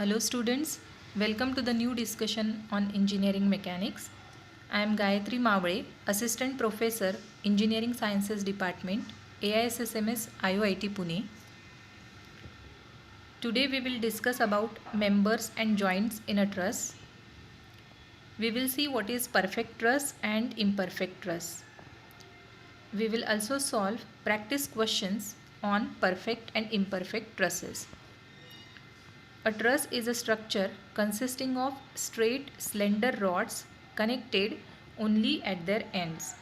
Hello students, welcome to the new discussion on engineering mechanics. I am Gayatri Mavre, Assistant Professor, Engineering Sciences Department, AISSMS IOIT Pune. Today we will discuss about members and joints in a truss. We will see what is perfect truss and imperfect truss. We will also solve practice questions on perfect and imperfect trusses. A truss is a structure consisting of straight, slender rods connected only at their ends.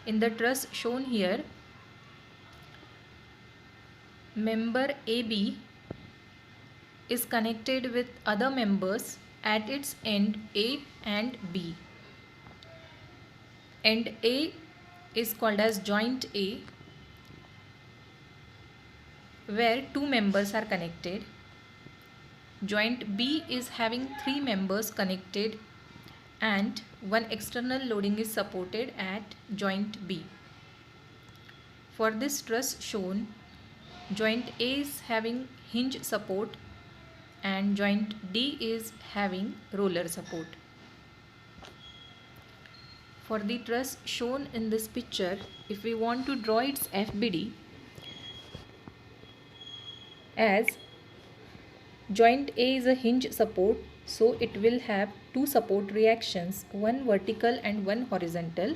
In the truss shown here, member AB is connected with other members at its end A and B. End A is called as joint A, where two members are connected. Joint B is having three members connected and one external loading is supported at joint B. For this truss shown, joint A is having hinge support and joint D is having roller support. For the truss shown in this picture, if we want to draw its FBD, as joint A is a hinge support, so it will have two support reactions, one vertical and one horizontal,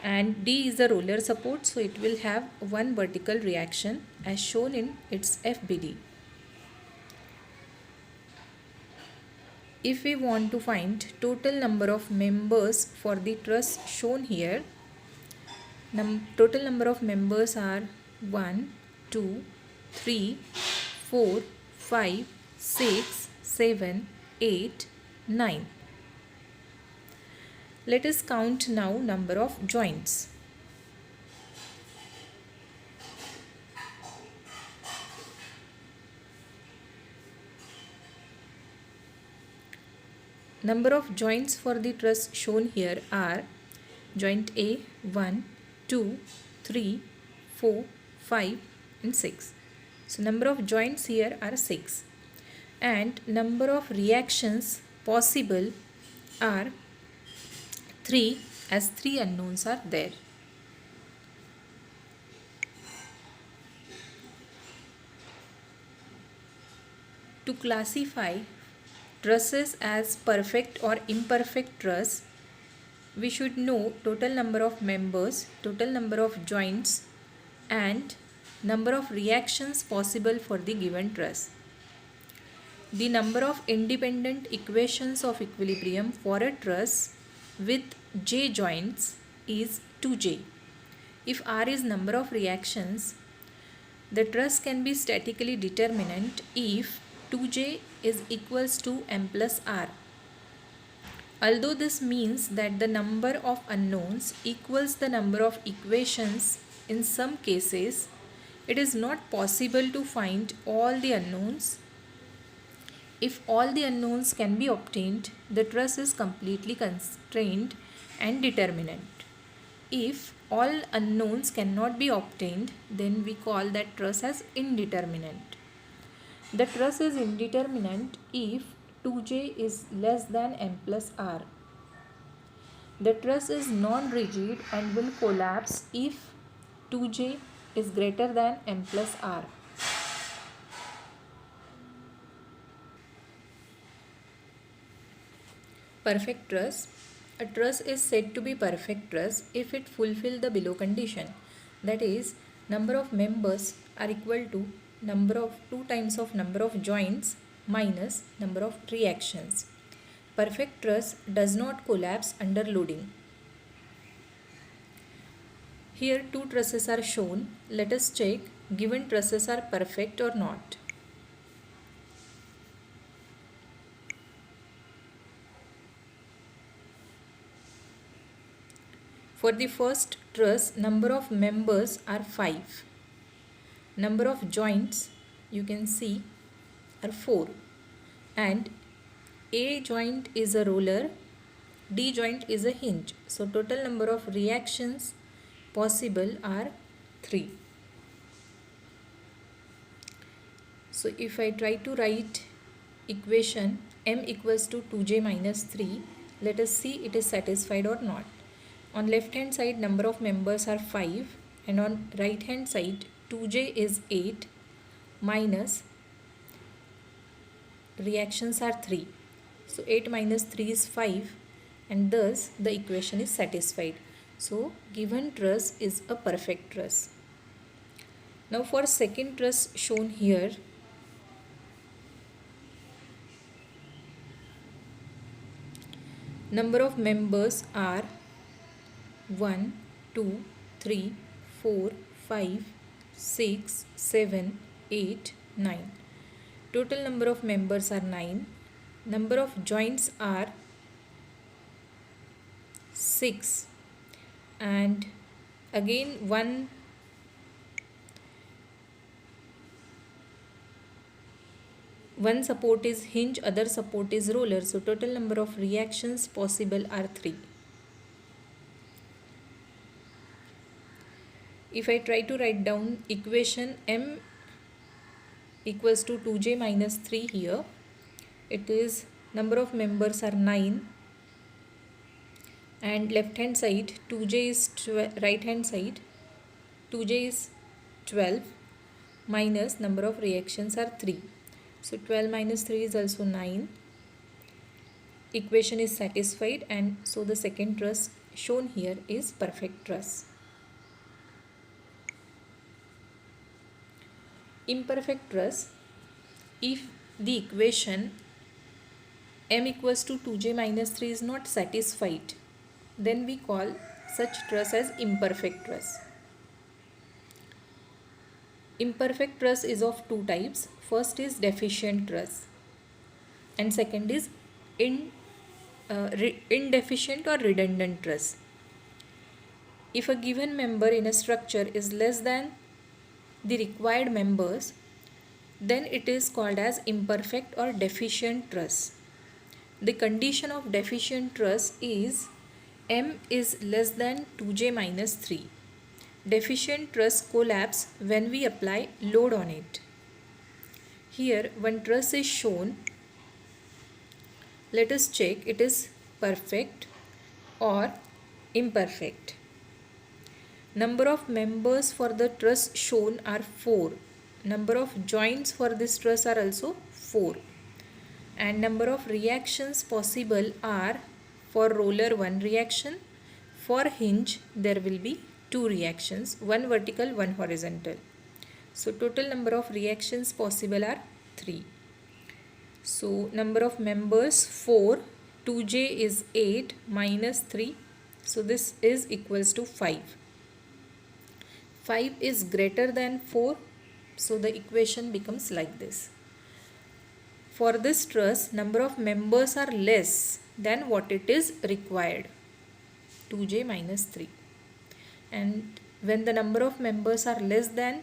and D is a roller support, so it will have one vertical reaction as shown in its FBD. If we want to find total number of members for the truss shown here, total number of members are 1, 2, 3, 4, 5, 6, 7, 8, 9. Let us count now number of joints. Number of joints for the truss shown here are joint A 1, 2, 3, 4, 5 and 6. So number of joints here are 6 and number of reactions possible are 3 as 3 unknowns are there. To classify trusses as perfect or imperfect truss, we should know total number of members, total number of joints and number of reactions possible for the given truss. The number of independent equations of equilibrium for a truss with j joints is 2j. If r is number of reactions, the truss can be statically determinant if 2j is equals to m plus r. Although this means that the number of unknowns equals the number of equations, in some cases it is not possible to find all the unknowns. If all the unknowns can be obtained, the truss is completely constrained and determinant. If all unknowns cannot be obtained, then we call that truss as indeterminate. The truss is indeterminate if 2j is less than m plus r. The truss is non-rigid and will collapse if 2j is greater than m plus r. Perfect truss. A truss is said to be perfect truss if it fulfills the below condition. That is, number of members are equal to number of 2 times of number of joints minus number of reactions. Perfect truss does not collapse under loading. Here two trusses are shown. Let us check given trusses are perfect or not. For the first truss, number of members are 5. Number of joints you can see are 4. And A joint is a roller, D joint is a hinge. So total number of reactions possible are 3. So if I try to write equation m equals to 2j minus 3, let us see it is satisfied or not. On left hand side number of members are 5 and on right hand side 2j is 8 minus reactions are 3. So 8 minus 3 is 5 and thus the equation is satisfied. So given truss is a perfect truss. Now for second truss shown here, number of members are 1, 2, 3, 4, 5, 6, 7, 8, 9. Total number of members are 9. Number of joints are 6 and again one support is hinge, other support is roller. So total number of reactions possible are 3. If I try to write down equation m equals to 2j minus 3 here, it is number of members are 9 and left hand side 2j is right hand side 2j is 12 minus number of reactions are 3. So 12 minus 3 is also 9. Equation is satisfied and so the second truss shown here is perfect truss. Imperfect truss, if the equation m equals to 2j minus 3 is not satisfied, then we call such truss as imperfect truss. Imperfect truss is of two types. First is deficient truss and second is indeficient or redundant truss. If a given member in a structure is less than the required members, then it is called as imperfect or deficient truss. The condition of deficient truss is m is less than 2j minus 3. Deficient truss collapse when we apply load on it. Here one truss is shown. Let us check it is perfect or imperfect. Number of members for the truss shown are 4. Number of joints for this truss are also 4. And number of reactions possible are for roller 1 reaction. For hinge there will be 2 reactions, one vertical, one horizontal. So total number of reactions possible are 3. So number of members 4, 2j is 8 minus 3. So this is equals to 5. 5 is greater than 4. So the equation becomes like this. For this truss, number of members are less than what it is required, 2j minus 3. And when the number of members are less than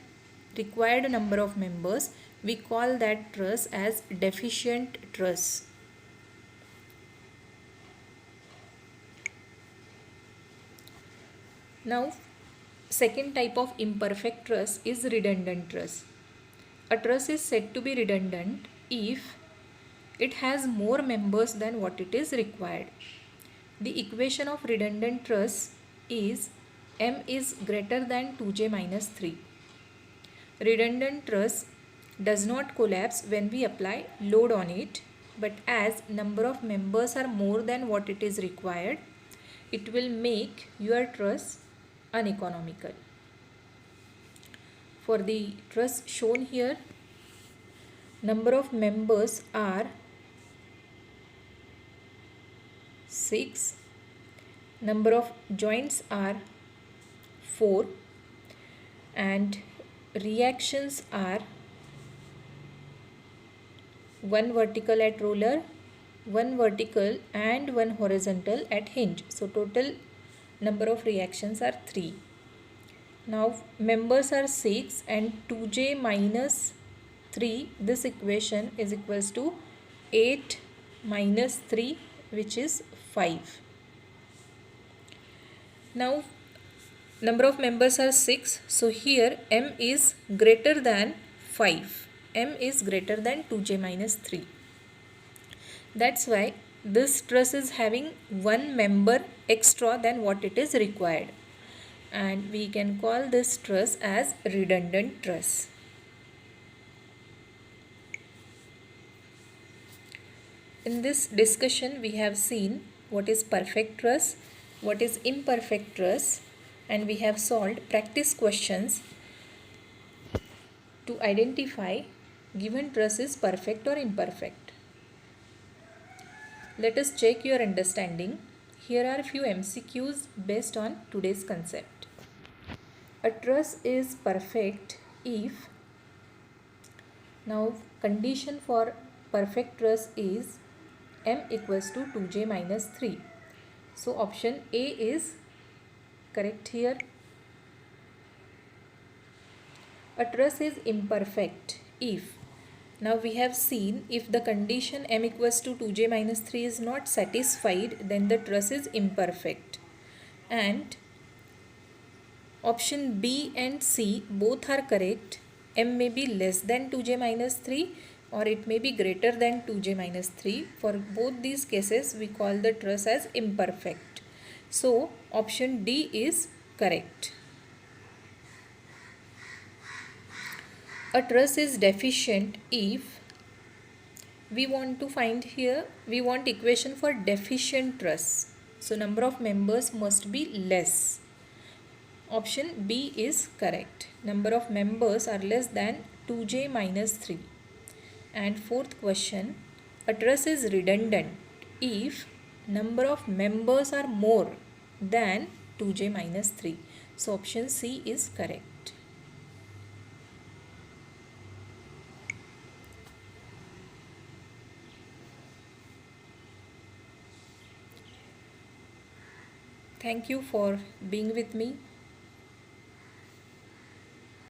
required number of members, we call that truss as deficient truss. Now, second type of imperfect truss is redundant truss. A truss is said to be redundant if it has more members than what it is required. The equation of redundant truss is m is greater than 2j minus 3. Redundant truss does not collapse when we apply load on it, but as number of members are more than what it is required, it will make your truss uneconomical. For the truss shown here, number of members are 6, number of joints are 4 and reactions are 1 vertical at roller, 1 vertical and 1 horizontal at hinge. So total number of reactions are 3. Now members are 6 and 2j minus 3, this equation is equals to 8 minus 3, which is 5. Now number of members are 6, so here m is greater than 5. M is greater than 2j minus 3. That's why this truss is having one member extra than what it is required, and we can call this truss as redundant truss. In this discussion, we have seen what is perfect truss, what is imperfect truss, and we have solved practice questions to identify given truss is perfect or imperfect. Let us check your understanding. Here are few MCQs based on today's concept. A truss is perfect if, now condition for perfect truss is m equals to 2j minus 3. So option A is correct here. A truss is imperfect if, now we have seen if the condition m equals to 2j minus 3 is not satisfied, then the truss is imperfect. And option B and C both are correct. M may be less than 2j minus 3 or it may be greater than 2j minus 3. For both these cases, we call the truss as imperfect. So option D is correct. A truss is deficient if, we want to find here, we want equation for deficient truss. So number of members must be less. Option B is correct. Number of members are less than 2j minus 3. And fourth question, a truss is redundant if number of members are more than 2j minus 3. So option C is correct. Thank you for being with me.